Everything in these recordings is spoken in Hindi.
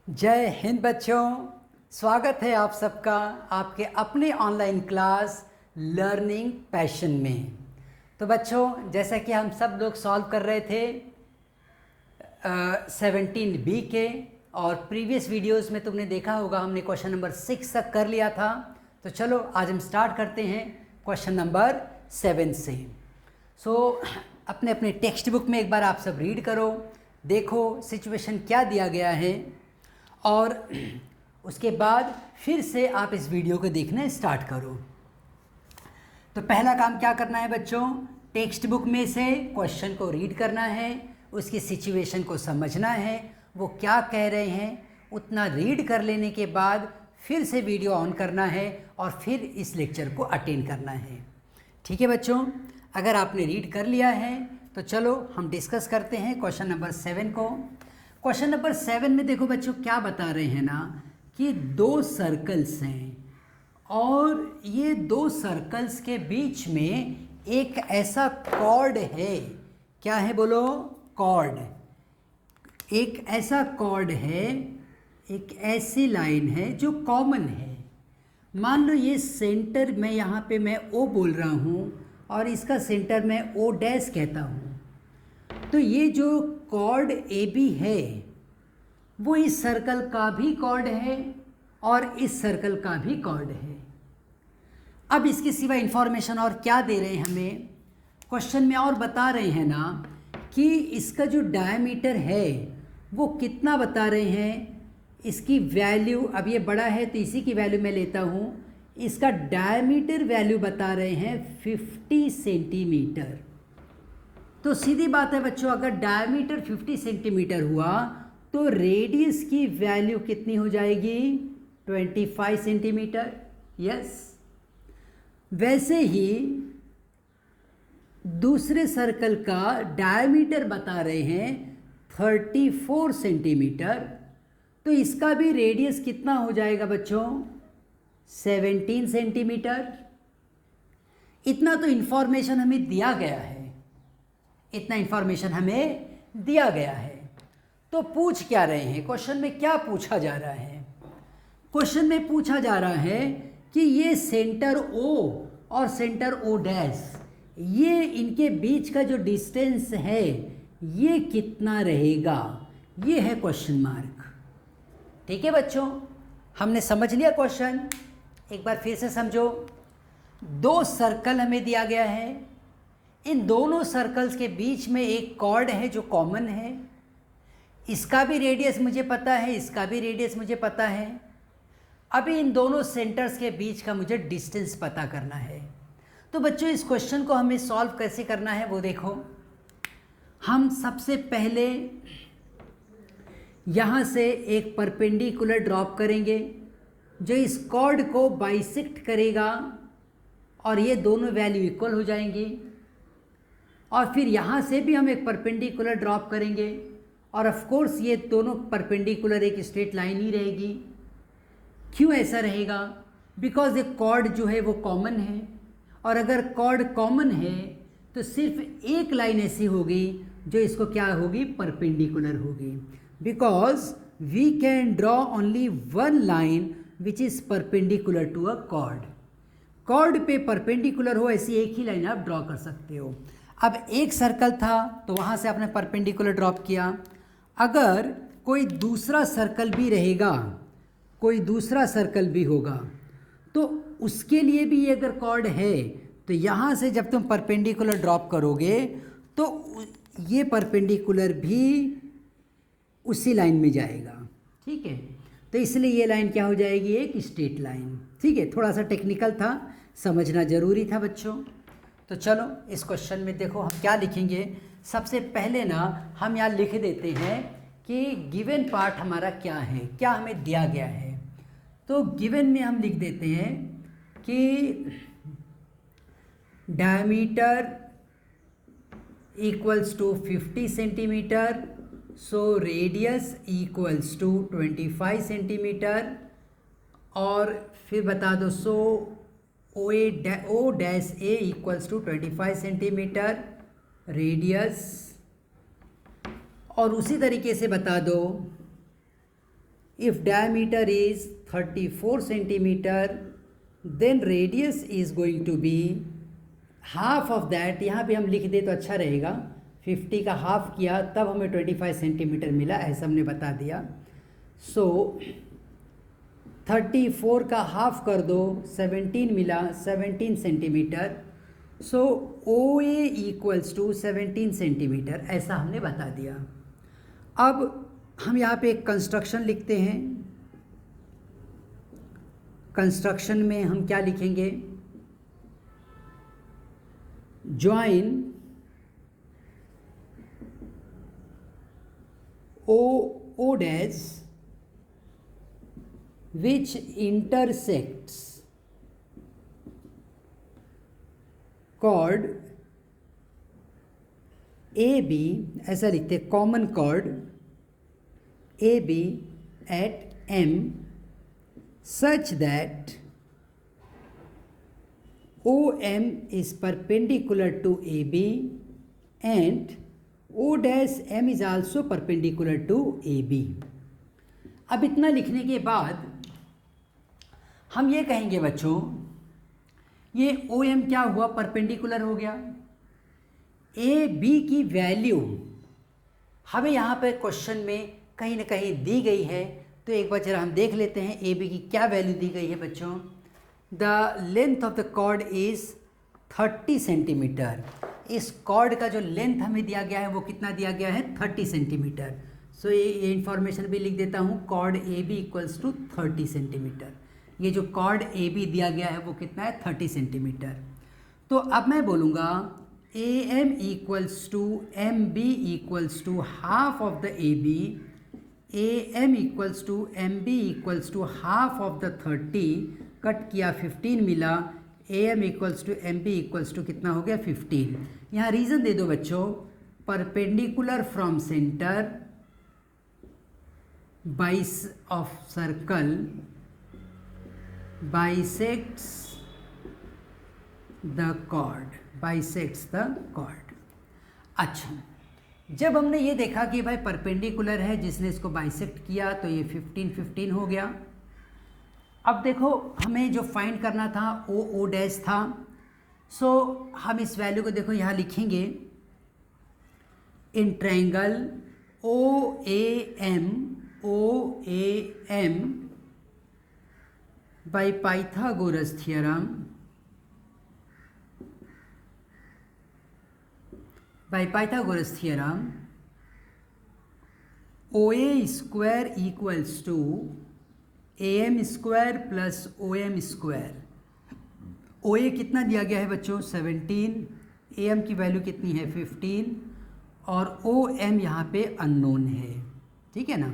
जय हिंद बच्चों। स्वागत है आप सबका आपके अपने ऑनलाइन क्लास लर्निंग पैशन में। तो बच्चों, जैसा कि हम सब लोग सॉल्व कर रहे थे 17B के, और प्रीवियस वीडियोस में तुमने देखा होगा हमने क्वेश्चन नंबर 6 तक कर लिया था। तो चलो आज हम स्टार्ट करते हैं क्वेश्चन नंबर 7 से। अपने अपने टेक्स्ट बुक में एक बार आप सब रीड करो, देखो सिचुएशन क्या दिया गया है, और उसके बाद फिर से आप इस वीडियो को देखना स्टार्ट करो। तो पहला काम क्या करना है बच्चों, टेक्स्ट बुक में से क्वेश्चन को रीड करना है, उसकी सिचुएशन को समझना है, वो क्या कह रहे हैं उतना रीड कर लेने के बाद फिर से वीडियो ऑन करना है और फिर इस लेक्चर को अटेंड करना है। ठीक है बच्चों, अगर आपने रीड कर लिया है तो चलो हम डिस्कस करते हैं क्वेश्चन नंबर 7 को। क्वेश्चन नंबर 7 में देखो बच्चों क्या बता रहे हैं ना, कि दो सर्कल्स हैं और ये दो सर्कल्स के बीच में एक ऐसा कॉर्ड है। क्या है बोलो? कॉर्ड। एक ऐसा कॉर्ड है, एक ऐसी लाइन है जो कॉमन है। मान लो ये सेंटर में, यहाँ पे मैं ओ बोल रहा हूँ और इसका सेंटर मैं ओ डैश कहता हूँ। तो ये जो कॉर्ड ए बी है वो इस सर्कल का भी कॉर्ड है और इस सर्कल का भी कॉर्ड है। अब इसके सिवा इंफॉर्मेशन और क्या दे रहे हैं हमें, क्वेश्चन में और बता रहे हैं ना कि इसका जो डायमीटर है वो कितना बता रहे हैं, इसकी वैल्यू, अब ये बड़ा है तो इसी की वैल्यू मैं लेता हूँ, इसका डायमीटर वैल्यू बता रहे हैं 50 सेंटीमीटर। तो सीधी बात है बच्चों, अगर डायमीटर 50 सेंटीमीटर हुआ तो रेडियस की वैल्यू कितनी हो जाएगी? 25 सेंटीमीटर। यस। वैसे ही दूसरे सर्कल का डायमीटर बता रहे हैं 34 सेंटीमीटर, तो इसका भी रेडियस कितना हो जाएगा बच्चों? 17 सेंटीमीटर। इतना तो इंफॉर्मेशन हमें दिया गया है, इतना इंफॉर्मेशन हमें दिया गया है। तो पूछ क्या रहे हैं, क्वेश्चन में क्या पूछा जा रहा है? क्वेश्चन में पूछा जा रहा है कि ये सेंटर ओ और सेंटर ओ डैश, ये इनके बीच का जो डिस्टेंस है ये कितना रहेगा, ये है क्वेश्चन मार्क। ठीक है बच्चों, हमने समझ लिया क्वेश्चन। एक बार फिर से समझो, दो सर्कल हमें दिया गया है, इन दोनों सर्कल्स के बीच में एक कॉर्ड है जो कॉमन है। इसका भी रेडियस मुझे पता है, इसका भी रेडियस मुझे पता है। अभी इन दोनों सेंटर्स के बीच का मुझे डिस्टेंस पता करना है। तो बच्चों इस क्वेश्चन को हमें सॉल्व कैसे करना है वो देखो। हम सबसे पहले यहाँ से एक परपेंडिकुलर ड्रॉप करेंगे जो इस कॉर्ड को बाइसेक्ट करेगा और ये दोनों वैल्यू इक्वल हो जाएंगी। और फिर यहाँ से भी हम एक परपेंडिकुलर ड्रॉप करेंगे और ऑफ कोर्स ये दोनों परपेंडिकुलर एक स्ट्रेट लाइन ही रहेगी। क्यों ऐसा रहेगा? बिकॉज ये कॉर्ड जो है वो कॉमन है, और अगर कॉर्ड कॉमन है तो सिर्फ एक लाइन ऐसी होगी जो इसको क्या होगी? परपेंडिकुलर होगी। Because we can draw only one line which is perpendicular to a chord. Chord पे परपेंडिकुलर हो ऐसी एक ही लाइन आप ड्रॉ कर सकते हो। अब एक सर्कल था तो वहाँ से आपने परपेंडिकुलर ड्रॉप किया। अगर कोई दूसरा सर्कल भी रहेगा, कोई दूसरा सर्कल भी होगा, तो उसके लिए भी ये अगर कॉर्ड है तो यहाँ से जब तुम परपेंडिकुलर ड्रॉप करोगे तो ये परपेंडिकुलर भी उसी लाइन में जाएगा। ठीक है, तो इसलिए ये लाइन क्या हो जाएगी? एक स्ट्रेट लाइन। ठीक है, थोड़ा सा टेक्निकल था, समझना ज़रूरी था बच्चों। तो चलो इस क्वेश्चन में देखो हम क्या लिखेंगे। सबसे पहले ना हम यहाँ लिख देते हैं कि गिवन पार्ट हमारा क्या है, क्या हमें दिया गया है। तो गिवन में हम लिख देते हैं कि diameter equals to 50 centimetre, so radius equals to 25 centimetre, और फिर बता दो so O dash A equals to 25 centimetre radius, और उसी तरीके से बता दो if diameter is 34 centimeter, then radius is going to be half of that. यहाँ पे हम लिख दे तो अच्छा रहेगा, 50 का हाफ किया तब हमें 25 सेंटीमीटर मिला, ऐसा हमने बता दिया. सो 34 का हाफ कर दो, 17 मिला, 17 centimetre. So O A equals to 17 centimetre, ऐसा हमने बता दिया. अब हम यहाँ पे एक कंस्ट्रक्शन लिखते हैं. कंस्ट्रक्शन में हम क्या लिखेंगे? Join O dash which intersects chord A B, ऐसा लिखते हैं, common chord A B at M such that OM is perpendicular to AB and O dash M is also perpendicular to AB. अब इतना लिखने के बाद हम ये कहेंगे बच्चों, ये OM क्या हुआ? परपेंडिकुलर हो गया. AB की वैल्यू हमें यहाँ पर क्वेश्चन में कहीं ना कहीं दी गई है, तो एक बार जरा हम देख लेते हैं ए बी की क्या वैल्यू दी गई है बच्चों. The length of the chord is 30 centimetre. इस कॉर्ड का जो लेंथ हमें दिया गया है वो कितना दिया गया है? 30 सेंटीमीटर. सो ये इंफॉर्मेशन भी लिख देता हूँ, chord A B equals to 30 centimetre. ये जो कॉर्ड ए बी दिया गया है वो कितना है? 30 सेंटीमीटर. तो अब मैं बोलूँगा A M equals to M B equals to half of the A B, AM equals to M B equals to half of the 30, कट किया 15 मिला. AM equals to M B equals to कितना हो गया? 15. यहाँ रीज़न दे दो बच्चों, perpendicular from centre bisect of circle bisects the chord, bisects the chord. अच्छा, जब हमने ये देखा कि भाई परपेंडिकुलर है, जिसने इसको बाइसेक्ट किया तो ये 15 हो गया. अब देखो हमें जो फाइंड करना था ओ डैश था. सो हम इस वैल्यू को देखो यहाँ लिखेंगे, in triangle O A M by Pythagoras theorem, by Pythagoras theorem, OA square equals to AM square plus OM square. OA कितना दिया गया है बच्चों? 17. AM की वैल्यू कितनी है? 15. और OM यहाँ पे अननोन है, ठीक है ना.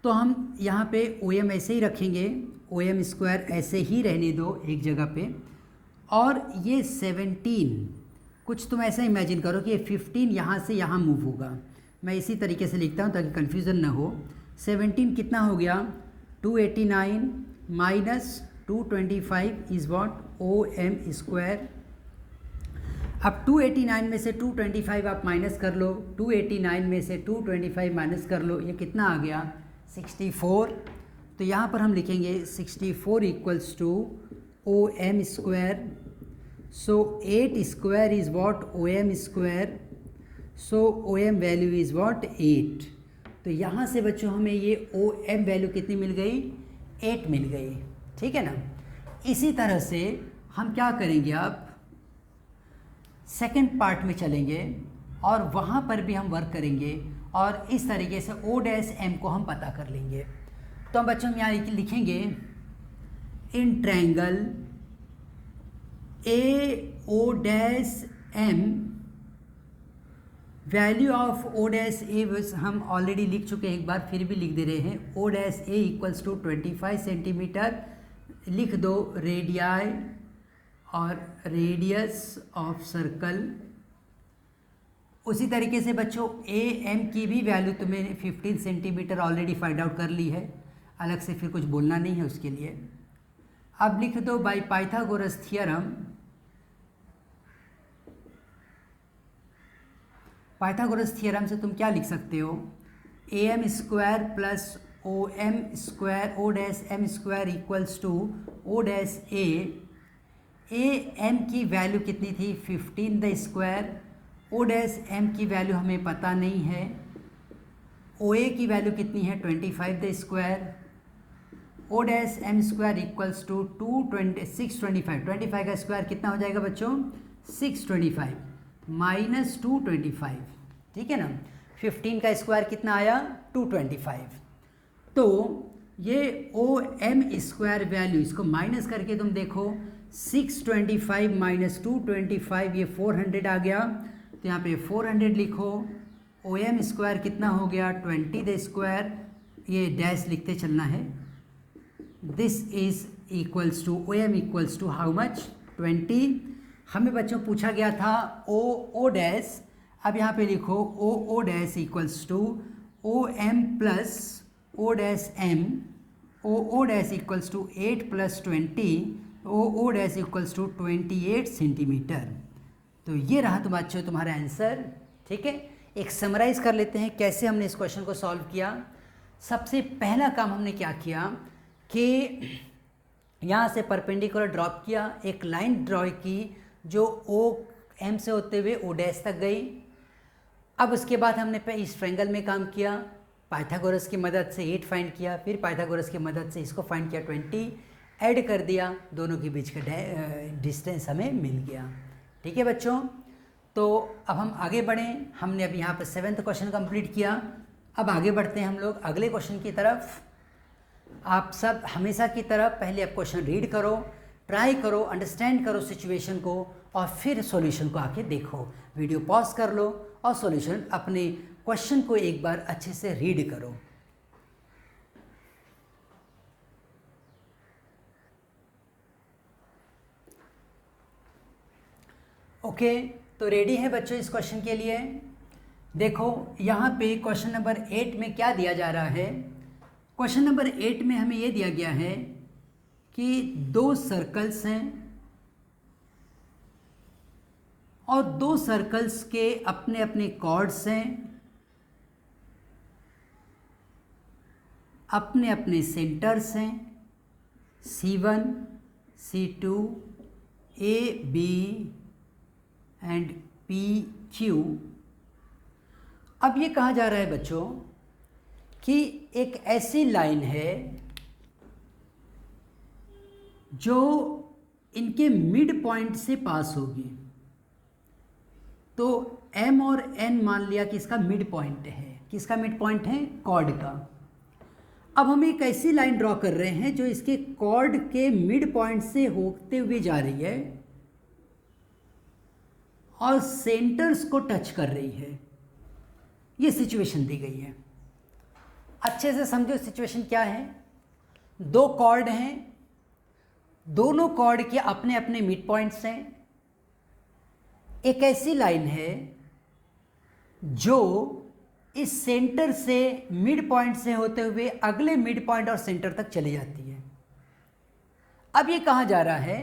तो हम यहाँ पे OM ऐसे ही रखेंगे, OM स्क्वायर ऐसे ही रहने दो एक जगह पे. और ये 17, कुछ तुम ऐसा इमेजिन करो कि ये 15 यहाँ से यहाँ मूव होगा. मैं इसी तरीके से लिखता हूँ ताकि कन्फ्यूज़न ना हो. 17 कितना हो गया? 289 minus 225 is what? OM square. अब 289 में से 225 आप माइनस कर लो, 289 में से 225 माइनस कर लो, ये कितना आ गया? 64. तो यहाँ पर हम लिखेंगे 64 equals to OM square. So 8 square is what? OM square. So OM value is what? 8. तो यहाँ से बच्चों हमें ये OM वैल्यू कितनी मिल गई? 8 मिल गई, ठीक है ना. इसी तरह से हम क्या करेंगे, अब सेकंड पार्ट में चलेंगे और वहाँ पर भी हम वर्क करेंगे और इस तरीके से O डैश M को हम पता कर लेंगे. तो हम बच्चों यहाँ लिखेंगे, in triangle AO dash M, value of O dash A हम ऑलरेडी लिख चुके हैं, एक बार फिर भी लिख दे रहे हैं. O dash A equals to 25 centimetre. लिख दो रेडियाई और रेडियस ऑफ सर्कल. उसी तरीके से बच्चों AM की भी वैल्यू तुम्हें 15 सेंटीमीटर ऑलरेडी फाइंड आउट कर ली है, अलग से फिर कुछ बोलना नहीं है उसके लिए. अब लिख दो by Pythagoras theorem. Pythagoras theorem से तुम क्या लिख सकते हो? AM square plus O M square O dash M square equals to O dash A M की वैल्यू कितनी थी 15 the square, O dash M की वैल्यू हमें पता नहीं है, ओ ए की वैल्यू कितनी है 25 the square, O dash M square equals to 625 का स्क्वायर कितना हो जाएगा बच्चों 625 माइनस 225, ठीक है ना। 15 का स्क्वायर कितना आया 225। तो ये ओ एम स्क्वायर वैल्यू इसको माइनस करके तुम देखो 625 माइनस 225 ये 400 आ गया, तो यहाँ पे 400 लिखो। ओ एम स्क्वायर कितना हो गया 20 द स्क्वायर, ये डैश लिखते चलना है। This is equals to O M equals to how much 20। हमें बच्चों पूछा गया था ओ डैश, अब यहाँ पे लिखो O dash equals to O M plus O dash M, O dash equals to 8 plus 20, O dash equals to 28 centimetre. तो ये रहा तुम बच्चों तुम्हारा आंसर, ठीक है। एक समराइज़ कर लेते हैं कैसे हमने इस क्वेश्चन को सॉल्व किया। सबसे पहला काम हमने क्या किया कि यहाँ से परपेंडिकुलर ड्रॉप किया, एक लाइन ड्रॉ की जो ओ एम से होते हुए ओ डैश तक गई। अब उसके बाद हमने इस ट्रायंगल में काम किया, पाइथागोरस की मदद से 8 फाइंड किया, फिर पाइथागोरस की मदद से इसको फाइंड किया 20, ऐड कर दिया, दोनों के बीच का डिस्टेंस हमें मिल गया, ठीक है बच्चों। तो अब हम आगे बढ़ें, हमने अभी यहाँ पर 7th क्वेश्चन कंप्लीट किया। अब आगे बढ़ते हैं हम लोग अगले क्वेश्चन की तरफ। आप सब हमेशा की तरह पहले आप क्वेश्चन रीड करो, ट्राई करो, अंडरस्टैंड करो सिचुएशन को, और फिर सॉल्यूशन को आके देखो। वीडियो पॉज कर लो और सॉल्यूशन अपने क्वेश्चन को एक बार अच्छे से रीड करो। ओके, तो रेडी है बच्चों इस क्वेश्चन के लिए। देखो यहाँ पे क्वेश्चन नंबर 8 में क्या दिया जा रहा है। क्वेश्चन नंबर 8 में हमें ये दिया गया है कि 2 सर्कल्स हैं और 2 सर्कल्स के अपने अपने कॉर्ड्स हैं, अपने अपने सेंटर्स हैं C1, C2, A, B and PQ। अब ये कहा जा रहा है बच्चों कि एक ऐसी लाइन है जो इनके मिड पॉइंट से पास होगी। तो M और N मान लिया कि इसका मिड पॉइंट है। किसका मिड पॉइंट है? कॉर्ड का। अब हम एक ऐसी लाइन ड्रॉ कर रहे हैं जो इसके कॉर्ड के मिड पॉइंट से होते हुए जा रही है और सेंटर्स को टच कर रही है। ये सिचुएशन दी गई है। अच्छे से समझो सिचुएशन क्या है। 2 कॉर्ड हैं, दोनों कॉर्ड के अपने अपने मिड पॉइंट्स हैं। एक ऐसी लाइन है जो इस सेंटर से मिड पॉइंट से होते हुए अगले मिड पॉइंट और सेंटर तक चली जाती है। अब ये कहा जा रहा है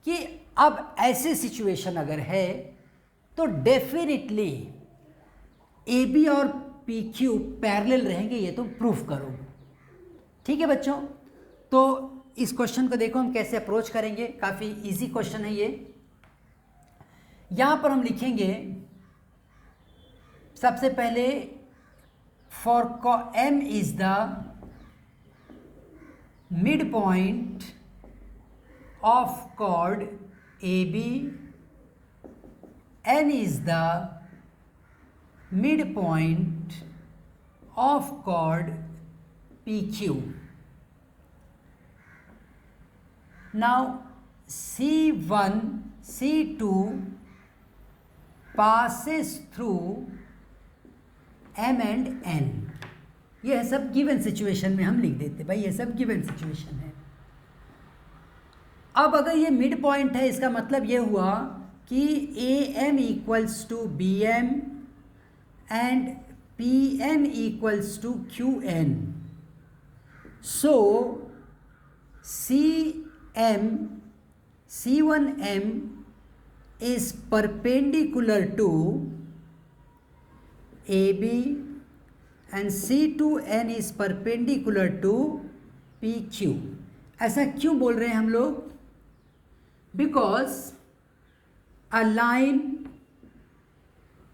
कि अब ऐसी सिचुएशन अगर है तो डेफिनेटली AB और PQ पैरेलल रहेंगे, ये तुम प्रूफ करो। ठीक है बच्चों, तो इस क्वेश्चन को देखो हम कैसे अप्रोच करेंगे। काफ़ी इजी क्वेश्चन है ये। यहाँ पर हम लिखेंगे सबसे पहले for M is the mid point of chord AB, N is the midpoint of chord PQ. Now C1, C2 passes through M and N. ये सब गिवन सिचुएशन में हम लिख देते भाई, ये सब गिवन सिचुएशन है। अब अगर ये मिड पॉइंट है, इसका मतलब ये हुआ कि AM equals to BM and PM equals to QN। So C1M is perpendicular to AB and C2N is perpendicular to PQ। ऐसा क्यों बोल रहे हैं हम लोग? बिकॉज अ लाइन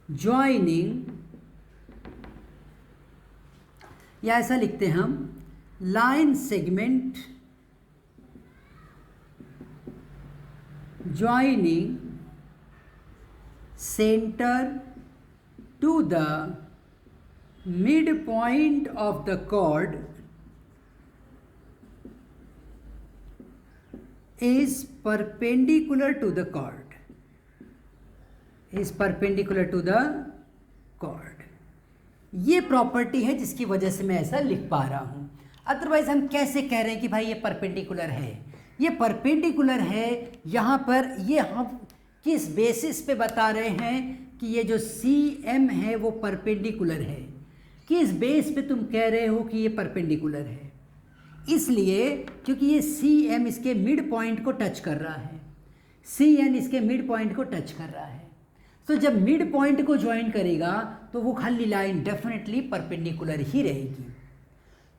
ज्वाइनिंग, या ऐसा लिखते हैं हम, line segment joining centre to the mid point of the chord is perpendicular to the chord, is perpendicular to the chord। ये प्रॉपर्टी है जिसकी वजह से मैं ऐसा लिख पा रहा हूँ। अदरवाइज हम कैसे कह रहे हैं कि भाई ये परपेंडिकुलर है? ये परपेंडिकुलर है यहाँ पर, ये हम किस बेसिस पे बता रहे हैं कि ये जो CM है वो परपेंडिकुलर है? किस बेस पे तुम कह रहे हो कि ये परपेंडिकुलर है? इसलिए क्योंकि ये CM इसके मिड पॉइंट को टच कर रहा है, CN इसके मिड पॉइंट को टच कर रहा है। तो जब मिड पॉइंट को ज्वाइन करेगा तो वो खाली लाइन डेफिनेटली परपेंडिकुलर ही रहेगी।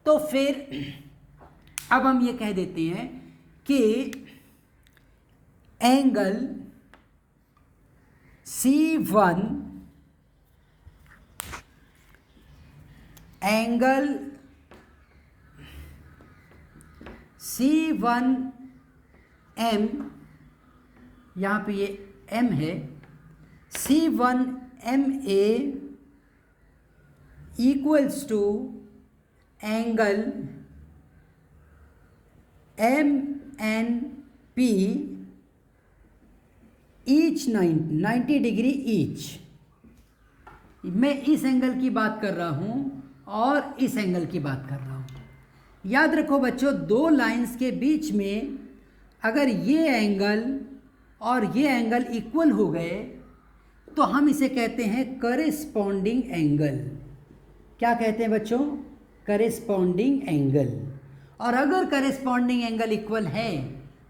तो फिर अब हम ये कह देते हैं कि एंगल C1 एंगल C1M, यहाँ पे ये M है, C1MA equals to angle MNP each 90 degree each. मैं इस एंगल की बात कर रहा हूँ और इस एंगल की बात कर रहा हूँ। याद रखो बच्चों, दो लाइंस के बीच में अगर ये एंगल और ये एंगल इक्वल हो गए तो हम इसे कहते हैं करेस्पॉन्डिंग एंगल। क्या कहते हैं बच्चों? Corresponding angle. और अगर करेस्पॉन्डिंग एंगल इक्वल है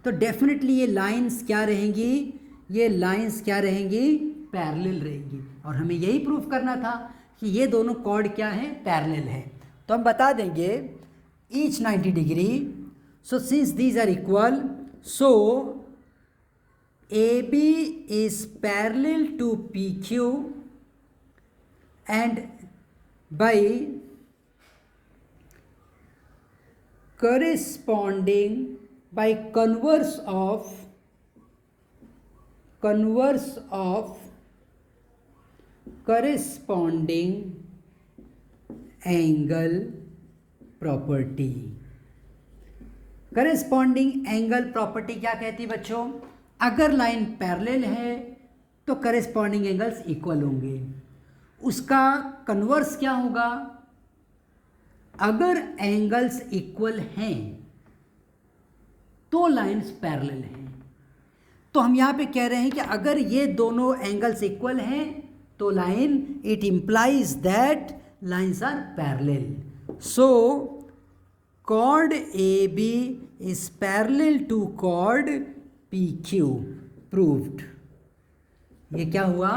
तो डेफिनेटली ये लाइंस क्या रहेंगी? ये लाइंस क्या रहेंगी? पैरेलल रहेंगी। और हमें यही प्रूफ करना था कि ये दोनों कॉर्ड क्या हैं? पैरेलल है। तो हम बता देंगे each 90 degree, so since these are equal, so AB is parallel to PQ and by corresponding, by converse of corresponding angle property. Corresponding angle property क्या कहती बच्चों? अगर लाइन पैरेलल है तो करेस्पॉन्डिंग एंगल्स इक्वल होंगे। उसका कन्वर्स क्या होगा? अगर एंगल्स इक्वल हैं तो लाइंस पैरेलल हैं। तो हम यहाँ पे कह रहे हैं कि अगर ये दोनों एंगल्स इक्वल हैं तो line, it implies that lines are parallel. So chord AB is parallel to chord PQ, proved। ये क्या हुआ?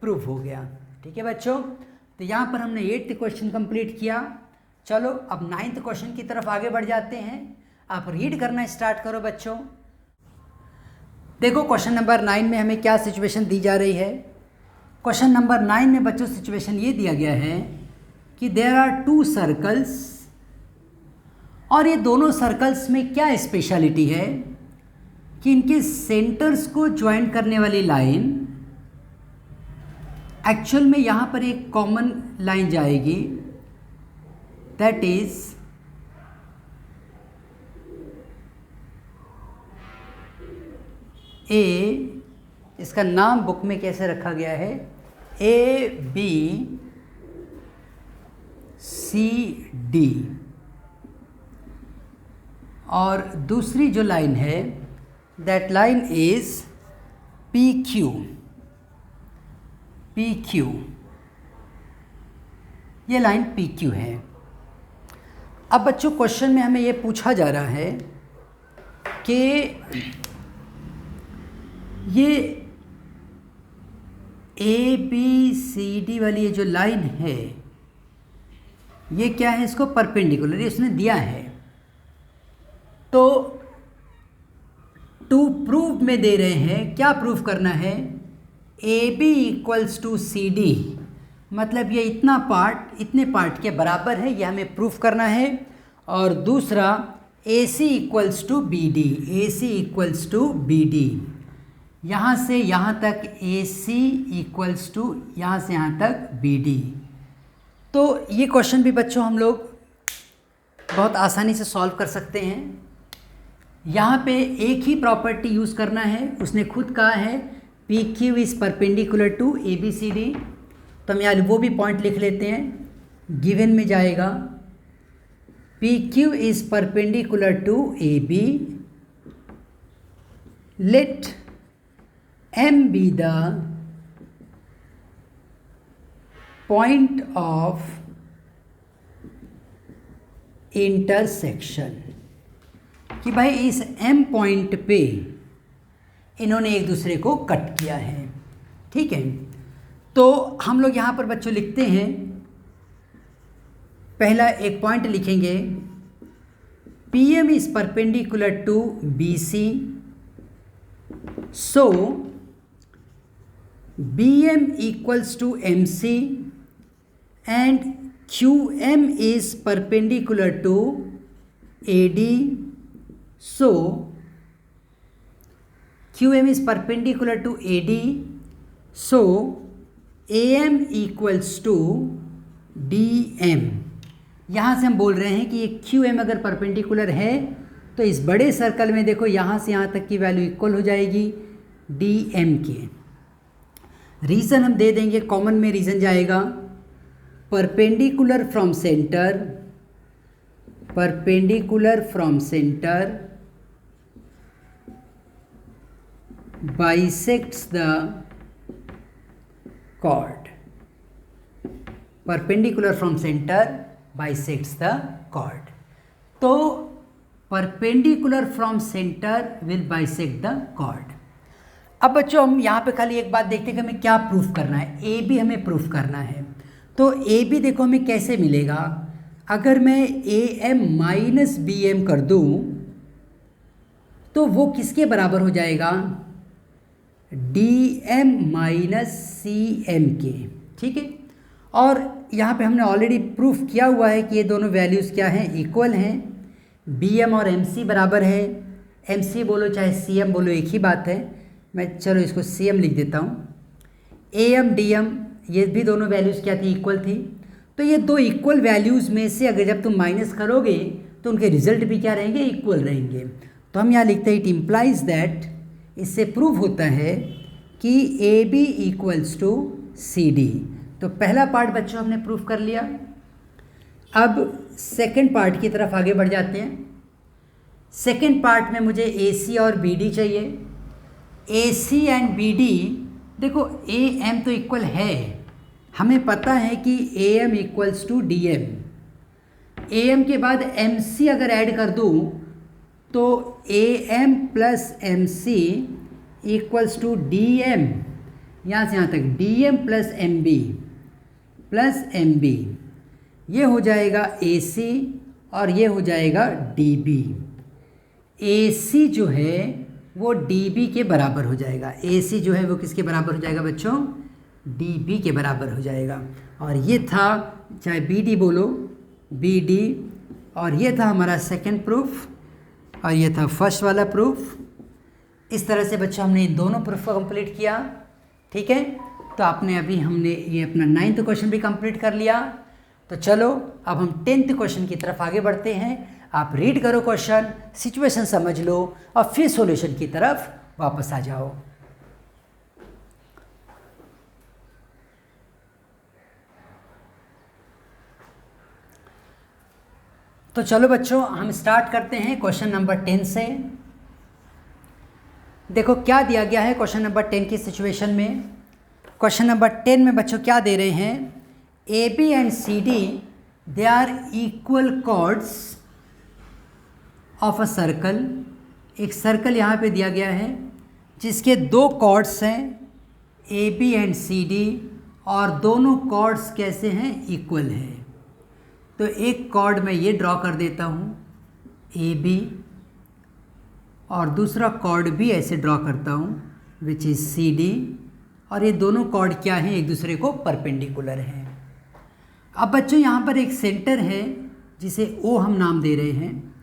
प्रूफ हो गया। ठीक है बच्चों, तो यहाँ पर हमने 8th क्वेश्चन कंप्लीट किया। चलो अब 9th क्वेश्चन की तरफ आगे बढ़ जाते हैं। आप रीड करना स्टार्ट करो बच्चों। देखो क्वेश्चन नंबर 9 में हमें क्या सिचुएशन दी जा रही है। क्वेश्चन नंबर 9 में बच्चों सिचुएशन ये दिया गया है कि देयर आर 2 सर्कल्स, और ये दोनों सर्कल्स में क्या स्पेशलिटी है कि इनके सेंटर्स को ज्वाइन करने वाली लाइन एक्चुअल में यहाँ पर एक कॉमन लाइन जाएगी, दैट इज ए, इसका नाम बुक में कैसे रखा गया है? AB CD, और दूसरी जो लाइन है दैट लाइन इज PQ। ये लाइन PQ है। अब बच्चों क्वेश्चन में हमें ये पूछा जा रहा है कि ये ABCD वाली ये जो लाइन है ये क्या है, इसको परपेंडिकुलर इसने दिया है। तो टू प्रूव में दे रहे हैं, क्या प्रूव करना है, A B equals to C D, मतलब ये इतना पार्ट इतने पार्ट के बराबर है, ये हमें प्रूफ करना है। और दूसरा A C equals to B D, A C equals to B D, यहाँ से यहाँ तक ए सी इक्वल्स टू यहाँ से यहाँ तक बी डी। तो ये क्वेश्चन भी बच्चों हम लोग बहुत आसानी से सॉल्व कर सकते हैं। यहाँ पे एक ही प्रॉपर्टी यूज़ करना है, उसने खुद कहा है P Q is perpendicular to A B C D, तो हम यहाँ वो भी पॉइंट लिख लेते हैं। गिवन में जाएगा P Q is perpendicular to A B, let M be the point of intersection, कि भाई इस एम पॉइंट पे इन्होंने एक दूसरे को कट किया है। ठीक है, तो हम लोग यहाँ पर बच्चों लिखते हैं, पहला एक पॉइंट लिखेंगे, P M is perpendicular to B C, so B M equals to M C and Q M is perpendicular to A D, so QM is perpendicular to AD, so AM equals to DM। यहाँ से हम बोल रहे हैं कि ये QM अगर परपेंडिकुलर है तो इस बड़े सर्कल में देखो यहाँ से यहाँ तक की वैल्यू इक्वल हो जाएगी DM के। रीज़न हम दे देंगे, कॉमन में रीज़न जाएगा perpendicular from centre, perpendicular from centre bisects the chord, perpendicular from center bisects the chord। तो perpendicular from center will bisect the chord। अब बच्चों हम यहाँ पे खाली एक बात देखते हैं कि हमें क्या प्रूफ करना है, ए बी हमें प्रूफ करना है। तो ए बी देखो हमें कैसे मिलेगा, अगर मैं A M minus B M कर दूँ तो वो किसके बराबर हो जाएगा, D M minus C M के। ठीक है, और यहाँ पे हमने ऑलरेडी प्रूफ किया हुआ है कि ये दोनों वैल्यूज़ क्या हैं, इक्वल हैं। बी एम और एम सी बराबर है, एम सी बोलो चाहे सी एम बोलो एक ही बात है। मैं चलो इसको सी एम लिख देता हूँ। ए एम डी एम ये भी दोनों वैल्यूज़ क्या थी, इक्वल थी। तो ये दो इक्वल वैल्यूज़ में से अगर जब तुम माइनस करोगे तो उनके रिजल्ट भी क्या रहेंगे, इक्वल रहेंगे। तो हम यहाँ लिखते हैं इट इम्प्लाइज दैट, इससे प्रूव होता है कि A B equals to C D. तो पहला पार्ट बच्चों हमने प्रूव कर लिया। अब सेकंड पार्ट की तरफ आगे बढ़ जाते हैं। सेकंड पार्ट में मुझे ए सी और बी डी चाहिए। ए सी एंड बी डी देखो ए एम तो इक्वल है, हमें पता है कि A M equals to D M. A M के बाद एम सी अगर ऐड कर दूँ तो A M plus M C equals to D M, यहाँ से यहाँ तक D M plus M B, ये हो जाएगा ए सी और ये हो जाएगा डी बी। ए सी जो है वो डी बी के बराबर हो जाएगा, ए सी जो है वो किसके बराबर हो जाएगा बच्चों, डी बी के बराबर हो जाएगा। और ये था, चाहे बी डी बोलो, बी डी, और ये था हमारा सेकंड प्रूफ और ये था फर्स्ट वाला प्रूफ। इस तरह से बच्चों हमने इन दोनों प्रूफ को कंप्लीट किया। ठीक है, तो आपने अभी हमने ये अपना 9th क्वेश्चन भी कंप्लीट कर लिया। तो चलो अब हम 10th क्वेश्चन की तरफ आगे बढ़ते हैं। आप रीड करो क्वेश्चन, सिचुएशन समझ लो और फिर सॉल्यूशन की तरफ वापस आ जाओ। तो चलो बच्चों हम स्टार्ट करते हैं क्वेश्चन नंबर 10 से। देखो क्या दिया गया है क्वेश्चन नंबर 10 की सिचुएशन में। क्वेश्चन नंबर 10 में बच्चों क्या दे रहे हैं, A B and C D they are equal chords of a circle. एक सर्कल यहाँ पे दिया गया है जिसके दो कॉर्ड्स हैं A B and C D, और दोनों कॉर्ड्स कैसे हैं, इक्वल हैं। तो एक कॉर्ड मैं ये ड्रॉ कर देता हूँ AB, और दूसरा कॉर्ड भी ऐसे ड्रॉ करता हूँ विच इज़ CD, और ये दोनों कॉर्ड क्या हैं, एक दूसरे को परपेंडिकुलर हैं। अब बच्चों यहाँ पर एक सेंटर है जिसे O हम नाम दे रहे हैं,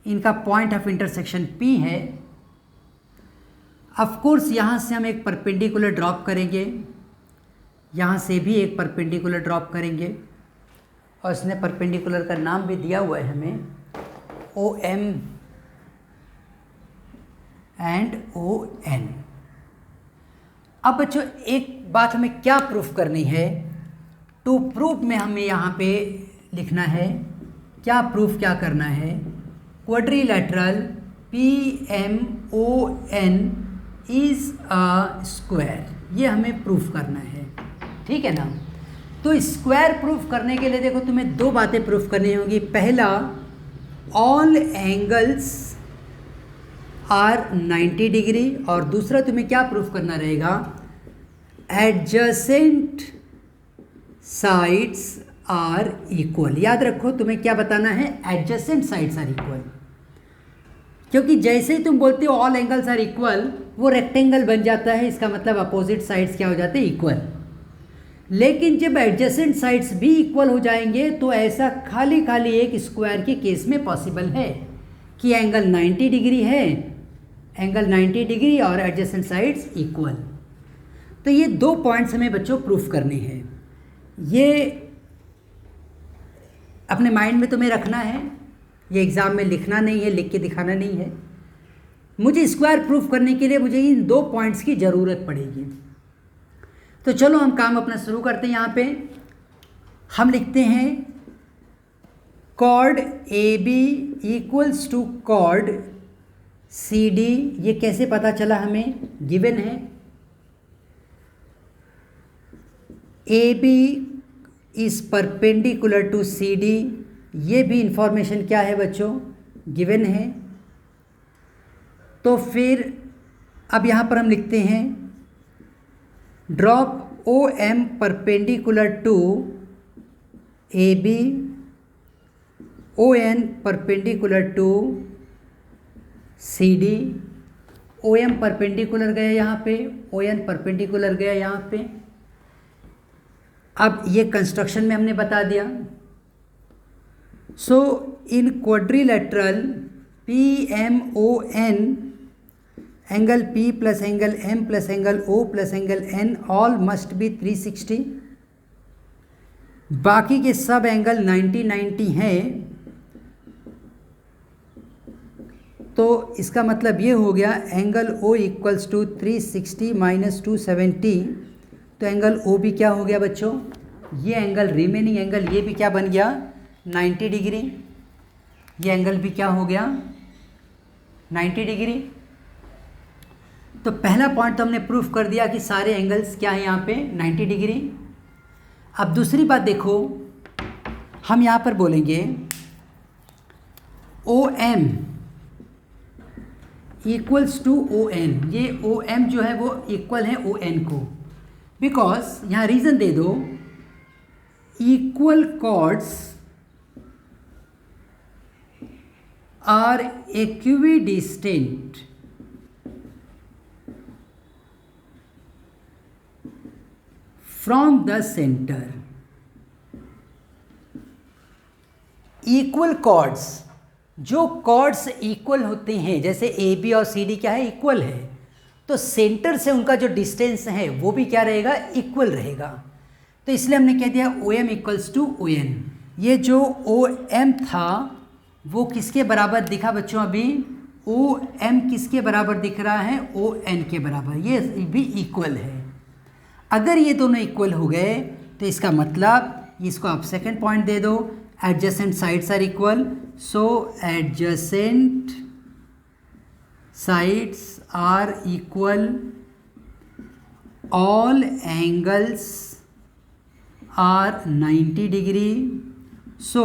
इनका पॉइंट ऑफ इंटरसेक्शन P है। ऑफ कोर्स यहाँ से हम एक परपेंडिकुलर ड्रॉप करेंगे, यहाँ से भी एक परपेंडिकुलर ड्रॉप करेंगे, और इसने परपेंडिकुलर का नाम भी दिया हुआ है हमें OM एंड ON। अब बच्चों एक बात हमें क्या प्रूफ करनी है, टू प्रूफ में हमें यहाँ पे लिखना है क्या, प्रूफ क्या करना है, quadrilateral PMON is a square, ये हमें प्रूफ करना है, ठीक है ना। तो स्क्वायर प्रूफ करने के लिए देखो तुम्हें दो बातें प्रूफ करनी होगी। पहला, ऑल एंगल्स आर 90 डिग्री, और दूसरा तुम्हें क्या प्रूफ करना रहेगा, एडजेसेंट साइड्स आर इक्वल। याद रखो तुम्हें क्या बताना है, एडजेसेंट साइड्स आर इक्वल, क्योंकि जैसे ही तुम बोलते हो ऑल एंगल्स आर इक्वल, वो रेक्टेंगल बन जाता है, इसका मतलब अपोजिट साइड्स क्या हो जाते हैं, इक्वल। लेकिन जब एडजेसेंट साइड्स भी इक्वल हो जाएंगे तो ऐसा खाली खाली एक स्क्वायर के केस में पॉसिबल है कि एंगल 90 डिग्री है, एंगल 90 डिग्री और एडजेसेंट साइड्स इक्वल। तो ये दो पॉइंट्स हमें बच्चों प्रूफ करने हैं, ये अपने माइंड में तुम्हें रखना है, ये एग्ज़ाम में लिखना नहीं है, लिख के दिखाना नहीं है। मुझे स्क्वायर प्रूफ करने के लिए मुझे इन दो पॉइंट्स की ज़रूरत पड़ेगी। तो चलो हम काम अपना शुरू करते हैं। यहाँ पे हम लिखते हैं chord AB equals to chord CD। ये कैसे पता चला हमें, गिवन है AB is perpendicular to CD, ये भी इंफॉर्मेशन क्या है बच्चों, गिवन है। तो फिर अब यहाँ पर हम लिखते हैं drop OM perpendicular to AB, ON perpendicular to CD। OM perpendicular गया यहाँ पे, ON परपेंडिकुलर गया यहाँ पे। अब ये कंस्ट्रक्शन में हमने बता दिया। So in quadrilateral PMON, angle P plus angle M plus angle O plus angle N all must be 360। बाकी के सब एंगल 90-90 हैं। तो इसका मतलब ये हो गया angle O equals to 360 minus 270। तो एंगल O भी क्या हो गया बच्चों, ये एंगल रिमेनिंग एंगल ये भी क्या बन गया 90 डिग्री। ये एंगल भी क्या हो गया 90 डिग्री। तो पहला पॉइंट तो हमने प्रूफ कर दिया कि सारे एंगल्स क्या है यहाँ पे 90 डिग्री। अब दूसरी बात देखो, हम यहाँ पर बोलेंगे OM इक्वल्स टू ON। ये OM जो है वो इक्वल है ON को, बिकॉज यहाँ रीज़न दे दो, equal chords are equidistant from the centre. Equal chords, जो कॉर्ड्स इक्वल होते हैं, जैसे AB और CD क्या है इक्वल है, तो सेंटर से उनका जो डिस्टेंस है वो भी क्या रहेगा इक्वल रहेगा। तो इसलिए हमने कह दिया OM इक्वल्स टू ON। ये जो OM था वो किसके बराबर दिखा बच्चों, अभी OM किसके बराबर दिख रहा है, ON के बराबर, ये भी इक्वल है। अगर ये दोनों इक्वल हो गए तो इसका मतलब, इसको आप सेकंड पॉइंट दे दो, adjacent sides are equal. So adjacent sides are equal, all angles are 90 degree. So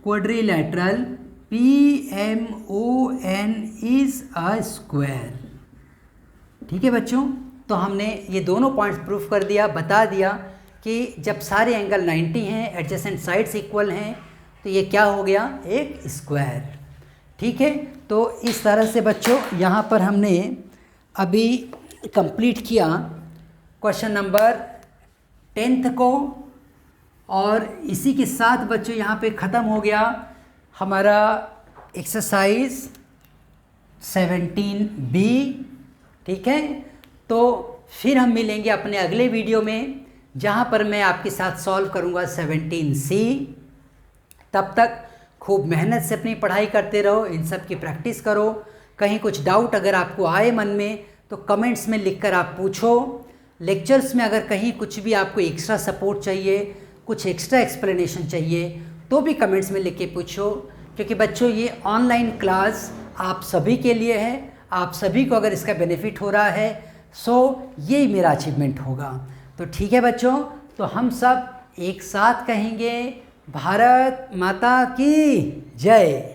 quadrilateral PMON is a square. ठीक है बच्चों, तो हमने ये दोनों पॉइंट्स प्रूफ कर दिया, बता दिया कि जब सारे एंगल 90 हैं, एडजेसेंट साइड्स इक्वल हैं, तो ये क्या हो गया, एक स्क्वायर। ठीक है, तो इस तरह से बच्चों यहाँ पर हमने अभी कंप्लीट किया क्वेश्चन नंबर 10th को, और इसी के साथ बच्चों यहाँ पे ख़त्म हो गया हमारा एक्सरसाइज 17B। ठीक है, तो फिर हम मिलेंगे अपने अगले वीडियो में, जहाँ पर मैं आपके साथ सॉल्व करूँगा 17C। तब तक खूब मेहनत से अपनी पढ़ाई करते रहो, इन सब की प्रैक्टिस करो। कहीं कुछ डाउट अगर आपको आए मन में तो कमेंट्स में लिखकर आप पूछो। लेक्चर्स में अगर कहीं कुछ भी आपको एक्स्ट्रा सपोर्ट चाहिए, कुछ एक्स्ट्रा एक्सप्लेनेशन चाहिए, तो भी कमेंट्स में लिख के पूछो, क्योंकि बच्चों ये ऑनलाइन क्लास आप सभी के लिए है। आप सभी को अगर इसका बेनिफिट हो रहा है, सो ये मेरा अचीवमेंट होगा। तो ठीक है बच्चों, तो हम सब एक साथ कहेंगे भारत माता की जय।